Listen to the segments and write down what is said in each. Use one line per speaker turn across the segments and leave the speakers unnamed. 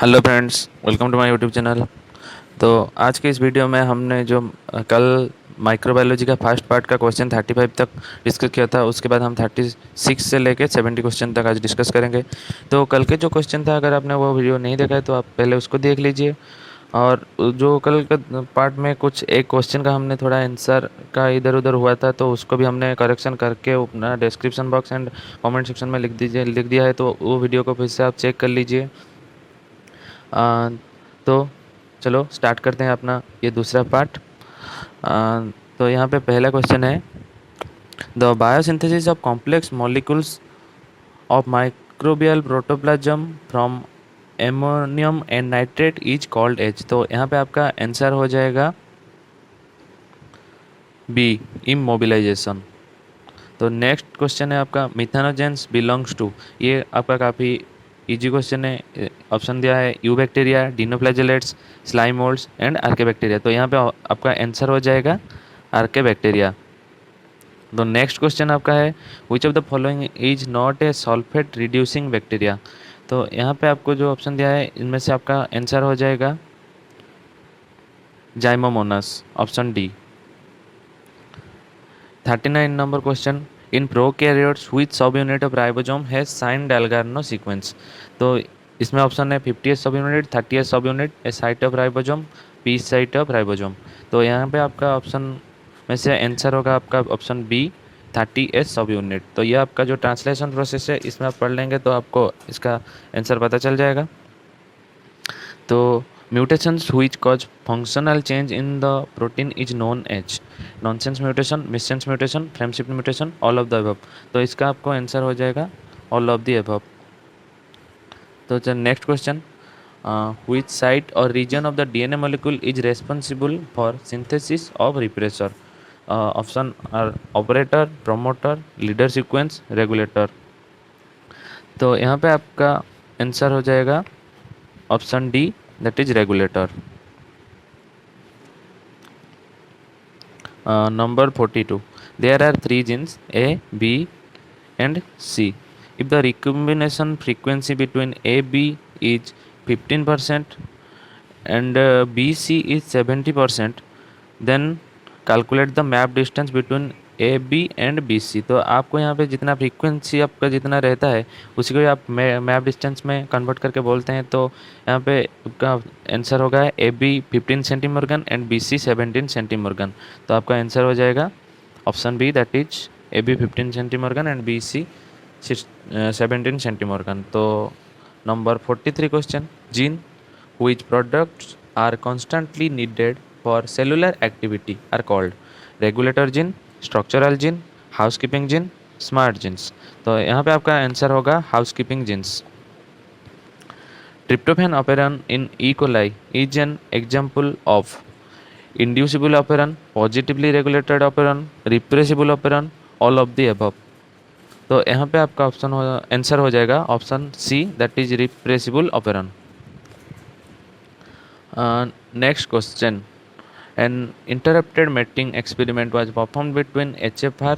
Hello friends, welcome to my YouTube channel. तो आज के इस वीडियो में हमने जो कल माइक्रोबायोलॉजी का फर्स्ट पार्ट का क्वेश्चन 35 तक डिस्कस किया था, उसके बाद हम 36 से लेके 70 क्वेश्चन तक आज डिस्कस करेंगे। तो कल के जो क्वेश्चन था, अगर आपने वो वीडियो नहीं देखा है तो आप पहले उसको देख लीजिए। और जो कल का पार्ट में कुछ एक क्वेश्चन का हमने थोड़ा आंसर का इधर उधर हुआ था, तो उसको भी हमने करेक्शन करके अपना description box and comment section में लिख दिया है। तो वो वीडियो को फिर से आप चेक कर लीजिए। आ, तो चलो स्टार्ट करते हैं अपना ये दूसरा पार्ट। तो यहाँ पे पहला क्वेश्चन है, the biosynthesis of complex molecules of microbial protoplasm from ammonium and nitrate is called as. तो यहाँ पे आपका आंसर हो जाएगा बी, इमोबिलाइजेशन। तो नेक्स्ट क्वेश्चन है आपका, मिथेनोजेंस बिलोंग्स टू। ये आपका काफ़ी इजी क्वेश्चन है। ऑप्शन दिया है eubacteria, dinoflagellates, slime moulds and archaebacteria. तो यहाँ पे आपका आंसर हो जाएगा आर्के बैक्टीरिया। तो नेक्स्ट क्वेश्चन आपका है, which of the following is not a sulphate reducing bacteria. तो यहाँ पे आपको जो ऑप्शन दिया है इनमें से आपका आंसर हो जाएगा जाइमोमोनास, option D. 39 number question, in prokaryotes which subunit of ribosome has signed Dalgarno sequence। तो इसमें ऑप्शन है 50th subunit, 30th subunit, A site of ribosome, P site of ribosome. तो यहाँ पे आपका ऑप्शन में से आंसर होगा आपका ऑप्शन बी, 30th सबयूनिट। तो ये आपका जो ट्रांसलेशन प्रोसेस है इसमें आप पढ़ लेंगे तो आपको इसका आंसर पता चल जाएगा। तो mutations which cause functional change in the protein is known as nonsense mutation, missense mutation, frameshift mutation, all of the above। तो इसका आपको आंसर हो जाएगा all of the above। तो चल next question, which site or region of the DNA molecule is responsible for synthesis of repressor। Option are operator, promoter, leader sequence, regulator. तो यहाँ पे आपका आंसर हो जाएगा option D, that is regulator। Number 42, there are three genes A, B and C. If the recombination frequency between A, B is 15% and BC is 70%, then calculate the map distance between A B and B C. तो आपको यहाँ पे जितना frequency आपका जितना रहता है उसी को आप मैप डिस्टेंस में कन्वर्ट करके बोलते हैं। तो यहाँ पे आपका आंसर होगा A B 15 centimorgan and B C 17 centimorgan. तो आपका आंसर हो जाएगा option B, that is A B 15 centimorgan and B C 17 centimorgan. तो number 43 question, gene which products are constantly needed for cellular activity are called regulator gene, structural gene, housekeeping gene, smart genes। तो यहाँ पे आपका answer होगा housekeeping genes। tryptophan operon in E. coli is an example of inducible operon, positively regulated operon, repressible operon, all of the above। तो यहाँ पे आपका option हो आंसर हो जाएगा option C, that is repressible operon. Next question, an interrupted mating experiment was performed between HFR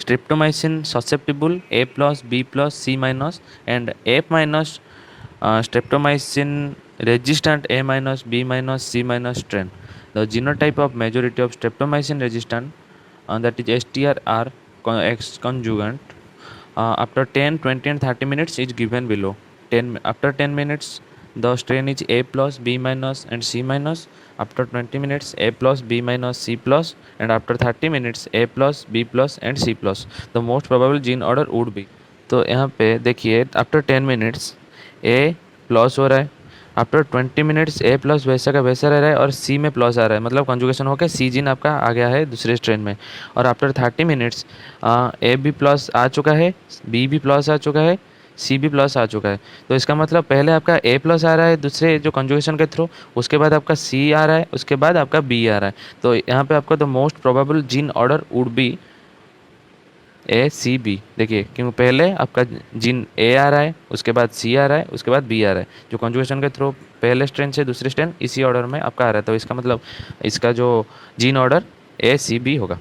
streptomycin susceptible A plus, B plus, C minus and F minus streptomycin resistant A minus, B minus, C minus strain। The genotype of majority of streptomycin resistant, that is STR are X conjugate after 10, 20 and 30 minutes is given below। After 10 minutes the strain is A plus, B minus and C minus, after 20 minutes A plus, B minus, C plus and after 30 minutes A plus, B plus and C plus। the most probable gene order would be। तो यहाँ पे देखिए after 10 minutes A plus हो रहा है, after 20 minutes A plus वैसा का वैसा रह रहा है और C में प्लस आ रहा है, मतलब कंजुगेशन होकर C जीन आपका आ गया है दूसरे स्ट्रेन में। और आफ्टर 30 मिनट्स A भी प्लस आ चुका है, B भी प्लस आ चुका है, सी भी प्लस आ चुका है। तो इसका मतलब पहले आपका ए प्लस आ रहा है दूसरे जो कंजुगेशन के थ्रू, उसके बाद आपका सी आ रहा है, उसके बाद आपका बी आ रहा है। तो यहाँ पे आपका the most probable gene order would be A C B. देखिए क्योंकि पहले आपका जीन ए आ रहा है, उसके बाद सी आ रहा है, उसके बाद बी आ रहा है, जो कंजुगेशन के थ्रू पहले स्ट्रेन से दूसरे स्ट्रेन इसी ऑर्डर में आपका आ रहा है। तो इसका मतलब इसका जो जीन ऑर्डर ए सी बी होगा।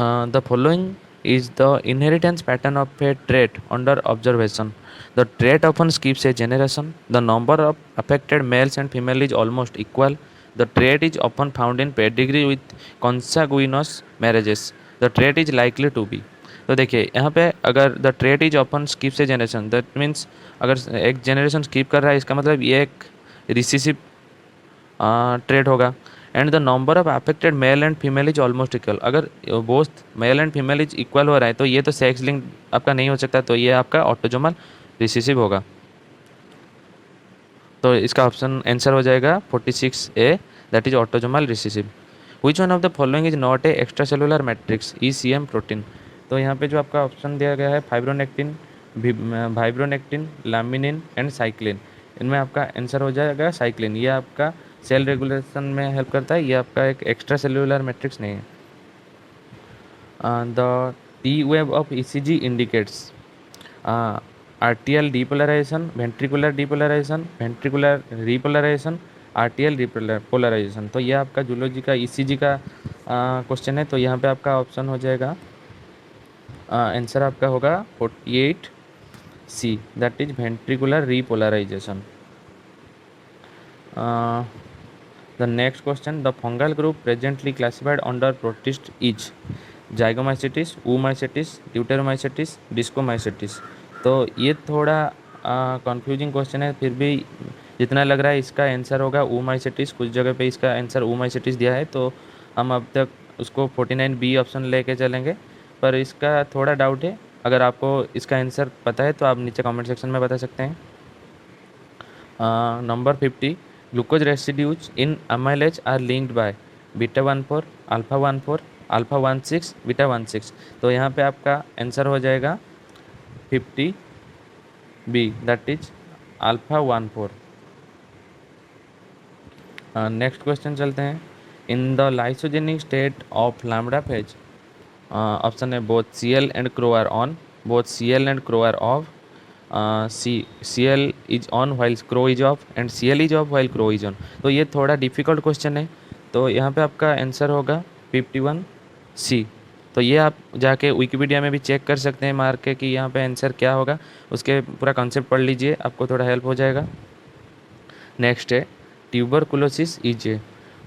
The following is the inheritance pattern of a trait under observation। The trait often skips a generation. The number of affected males and female is almost equal. The trait is often found in pedigree with consanguineous marriages. The trait is likely to be. तो देखिए यहाँ पे अगर the trait is open skip से generation, that means अगर एक generation skip कर रहा है इसका मतलब ये एक रिसीसिव ट्रेट होगा. And the number of affected male and female is almost equal. अगर both male and female is equal हो रहा है तो ये तो सेक्स लिंक आपका नहीं हो सकता, तो ये आपका ऑटोजोमल रिसीसिव होगा. तो इसका ऑप्शन आंसर हो जाएगा 46A, that is autosomal recessive. Which one of the following is not a extracellular matrix ECM protein. तो यहाँ पे जो आपका ऑप्शन दिया गया है fibronectin, vitronectin, laminin and cyclin, इनमें आपका आंसर हो जाएगा साइक्लिन. ये आपका सेल रेगुलेशन में हेल्प करता है, ये आपका एक एक्स्ट्रा सेलुलर मैट्रिक्स नहीं है. The T wave of ECG indicates RTL depolarization, ventricular depolarization, ventricular repolarization, RTL repolarization. तो ये आपका जूलॉजी का ECG का क्वेश्चन है. तो यहाँ पे आपका ऑप्शन हो जाएगा, आंसर आपका होगा 48C, that is ventricular repolarization. The next question, the fungal group presently classified under protist is Zygomycetes, Oomycetes, Deuteromycetes, Discomycetes. तो ये थोड़ा कंफ्यूजिंग क्वेश्चन है, फिर भी जितना लग रहा है इसका आंसर होगा ओमाइसेटिस. कुछ जगह पे इसका आंसर ओमाइसेटिस दिया है, तो हम अब तक उसको 49B ऑप्शन लेके चलेंगे, पर इसका थोड़ा डाउट है. अगर आपको इसका आंसर पता है तो आप नीचे कमेंट सेक्शन में बता सकते हैं. Number 50, glucose residues in amylase are linked by beta 14, alpha 14, alpha 16, beta 16. तो यहाँ पे आपका आंसर हो जाएगा 50B, that is alpha 14. Next question चलते हैं. In the lysogenic state of lambda phage, option है both Cl and cro are on, both Cl and cro are off, Cl is on while cro is off, and Cl is off while cro is on. तो ये थोड़ा difficult question है, तो यहाँ पे आपका answer होगा 51C. तो ये आप जाके विकिपीडिया में भी चेक कर सकते हैं मार के कि यहाँ पे आंसर क्या होगा, उसके पूरा कॉन्सेप्ट पढ़ लीजिए, आपको थोड़ा हेल्प हो जाएगा. नेक्स्ट है tuberculosis is a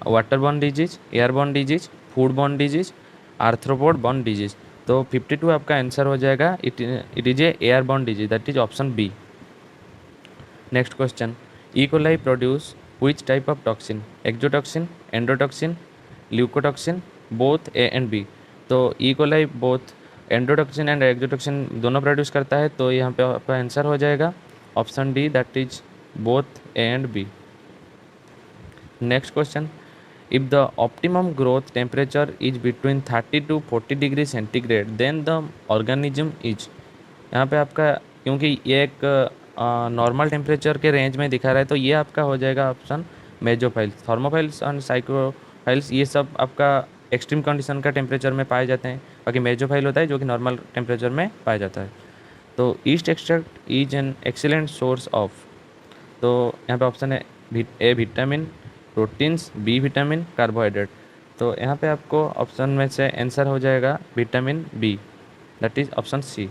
water borne disease, airborne disease, food borne disease, arthropod borne disease. तो 52 आपका आंसर हो जाएगा, it is a airborne disease, that is option B. Next question, E coli produce which type of toxin, exotoxin, endotoxin, leukotoxin, both A and B. तो E coli both endotoxin and exotoxin दोनों produce करता है, तो यहाँ पे आपका answer हो जाएगा option D, that is both A and B. Next question, if the optimum growth temperature is between 30 to 40 degree centigrade then the organism is. यहाँ पे आपका क्योंकि ये एक नॉर्मल टेम्परेचर के रेंज में दिखा रहा है, तो ये आपका हो जाएगा ऑप्शन मेजोफाइल्स. थर्मोफाइल्स एंड साइक्रोफाइल्स ये सब आपका एक्सट्रीम कंडीशन का टेम्परेचर में पाए जाते हैं, बाकी मेजोफाइल होता है जो कि नॉर्मल टेम्परेचर में पाया जाता है. तो east extract is an excellent source of. तो यहाँ पे ऑप्शन है A vitamin, proteins, B vitamin, carbohydrate. तो यहाँ पे आपको ऑप्शन में से आंसर हो जाएगा vitamin B, that is option C.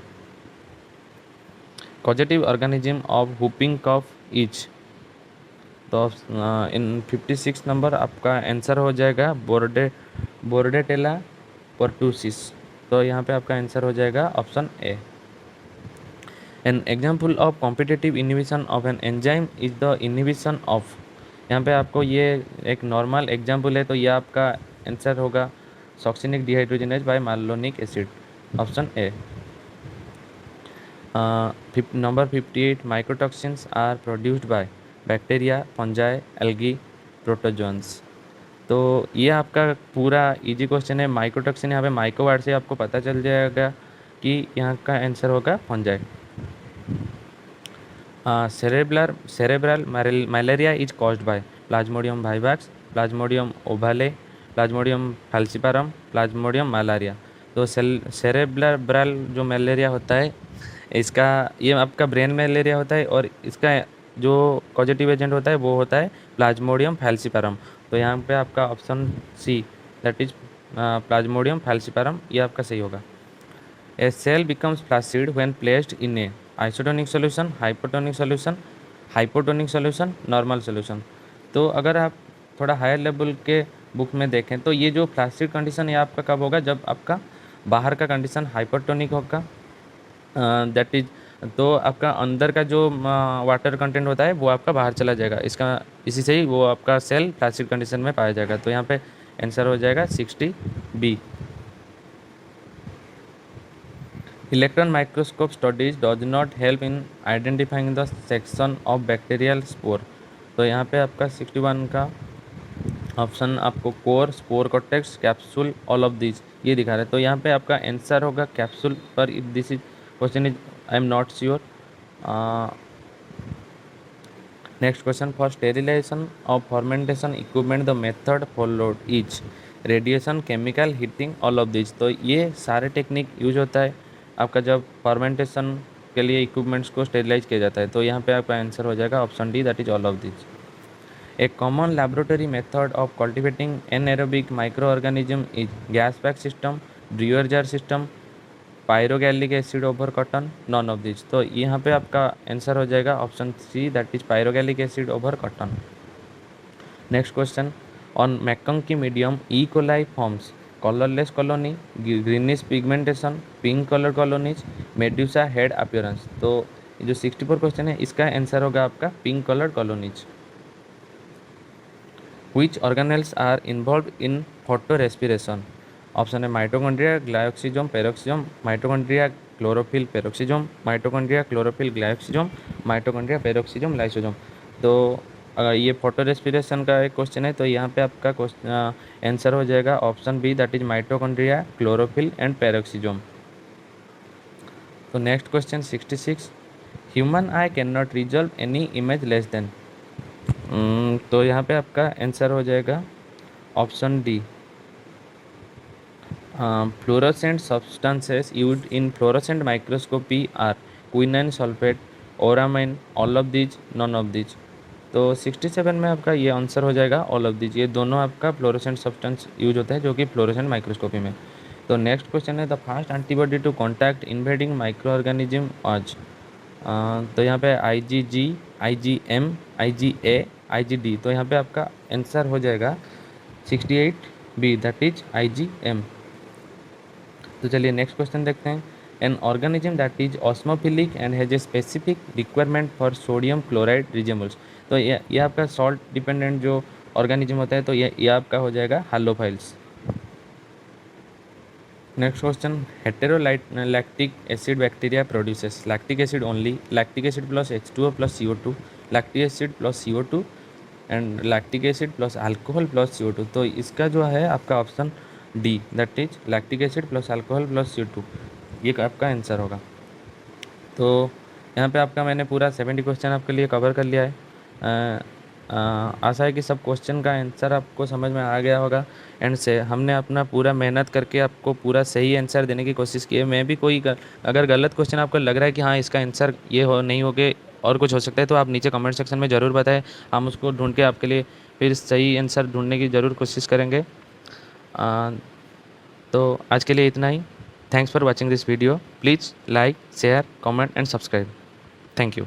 Causative organism of whooping cough is. तो इन 56 नंबर आपका आंसर हो जाएगा बोर्डेटेला पर्टूसिस. तो यहाँ पे आपका आंसर हो जाएगा option A. An example of competitive inhibition of an enzyme is the inhibition of. यहाँ पे आपको ये एक नॉर्मल एग्जाम्पल है, तो ये आपका आंसर होगा succinic dehydrogenase by malonic acid, option A. Number 58, microtoxins are produced by bacteria, fungi, algae, protozoans. तो ये आपका पूरा इजी क्वेश्चन है. माइक्रोटॉक्सिन यहाँ पे माइक्रो वर्ड से आपको पता चल जाएगा कि यहाँ का आंसर होगा fungi. cerebral malaria is caused by Plasmodium vivax, Plasmodium ovale, Plasmodium falciparum, Plasmodium malaria. तो सेरेब्रल जो मलेरिया होता है इसका, ये आपका ब्रेन मलेरिया होता है, और इसका जो पॉजिटिव एजेंट होता है वो होता है प्लाज्मोडियम फैल्सिपारम. तो यहाँ पे आपका option C, that is plasmodium falciparum, ये आपका सही होगा. A cell becomes flaccid when placed in a. Isotonic solution, hypotonic solution, hypotonic solution, normal solution. तो अगर आप थोड़ा हायर लेवल के बुक में देखें तो ये जो फ्लास्टिक कंडीशन ये आपका कब होगा, जब आपका बाहर का कंडीशन हाइपोटोनिक होगा, दैट इज, तो आपका अंदर का जो वाटर कंटेंट होता है वो आपका बाहर चला जाएगा, इसका इसी से ही वो आपका सेल प्लास्टिक कंडीशन में पाया जाएगा। तो यहाँ पे आंसर हो जाएगा 60B। Electron microscope studies does not help in identifying the section of bacterial spore. तो यहाँ पे आपका 61 का ऑप्शन आपको core, spore cortex, capsule, all of this ये दिखा रहा है। तो यहाँ पे आपका आंसर होगा कैप्सूल, पर if this is question is I am not sure. Next question, for sterilization of fermentation equipment the method followed is radiation, chemical, heating, all of this. तो ये सारे टेक्निक यूज होता है आपका जब फॉर्मेंटेशन के लिए इक्विपमेंट्स को स्टेरिलाइज किया जाता है। तो यहाँ पे आपका आंसर हो जाएगा option D, that is all of this. A common laboratory method of cultivating anaerobic microorganism is gas bag system, brewer jar system, pyrogallic acid over cotton, none of this. तो यहाँ पे आपका आंसर हो जाएगा option C, that is pyrogallic acid over cotton. Next question, on MacConkey medium E coli forms colourless colony, greenish pigmentation, pink colour colonies, Medusa head appearance. तो जो 64 question है इसका आंसर होगा आपका pink colour colonies. Which organelles are involved in photorespiration? Option है mitochondria, glyoxysome, peroxisome, mitochondria, chlorophyll, पेरोक्सिजोम, mitochondria, chlorophyll, glyoxysome, mitochondria, peroxisome, lysosome. तो अगर ये फोटो रेस्पिरेशन का एक क्वेश्चन है तो यहाँ पे आपका आंसर हो जाएगा option B, that is mitochondria, chlorophyll and peroxisome. तो next question 66, human eye can not resolve any image less than. तो यहाँ पे आपका आंसर हो जाएगा option D, fluorescent substances used in fluorescent microscopy are quinine sulphate, auramine, all of these, none of these. तो 67 में आपका ये आंसर हो जाएगा ऑल ऑफ दिज। ये दोनों आपका फ्लोरोसेंट सब्सटेंस यूज होता है जो कि फ्लोरोसेंट माइक्रोस्कोपी में। तो नेक्स्ट क्वेश्चन है, the fast antibody to contact invading micro organism आज। तो यहाँ पे IgG, IgM, IgA, IgD। तो यहाँ पे आपका आंसर हो जाएगा 68B, दैट इज IgM। तो चलिए नेक्स्ट क्वेश्चन देखते हैं, an organism that is osmophilic and has a specific requirement for sodium chloride resembles. तो ये आपका सॉल्ट डिपेंडेंट जो ऑर्गेनिज्म होता है तो ये आपका हो जाएगा halophiles. Next question, heterolactic acid bacteria produces lactic acid only, lactic acid plus H2O plus CO2, lactic acid plus CO2 and lactic acid plus alcohol plus CO2। तो इसका जो है आपका option D, that is lactic acid plus alcohol plus CO2, ये आपका answer होगा। तो यहाँ पे आपका मैंने पूरा 70 क्वेश्चन आपके लिए कवर कर लिया है। आशा है कि सब क्वेश्चन का आंसर आपको समझ में आ गया होगा। एंड से हमने अपना पूरा मेहनत करके आपको पूरा सही आंसर देने की कोशिश की है। मैं भी अगर गलत क्वेश्चन आपको लग रहा है कि हाँ इसका आंसर ये हो नहीं हो के और कुछ हो सकता है तो आप नीचे कमेंट सेक्शन में ज़रूर बताएं, हम उसको ढूंढ के आपके लिए फिर सही आंसर ढूंढने की ज़रूर कोशिश करेंगे। तो आज के लिए इतना ही। Thanks for watching this video. Please like, share, comment and subscribe. Thank you.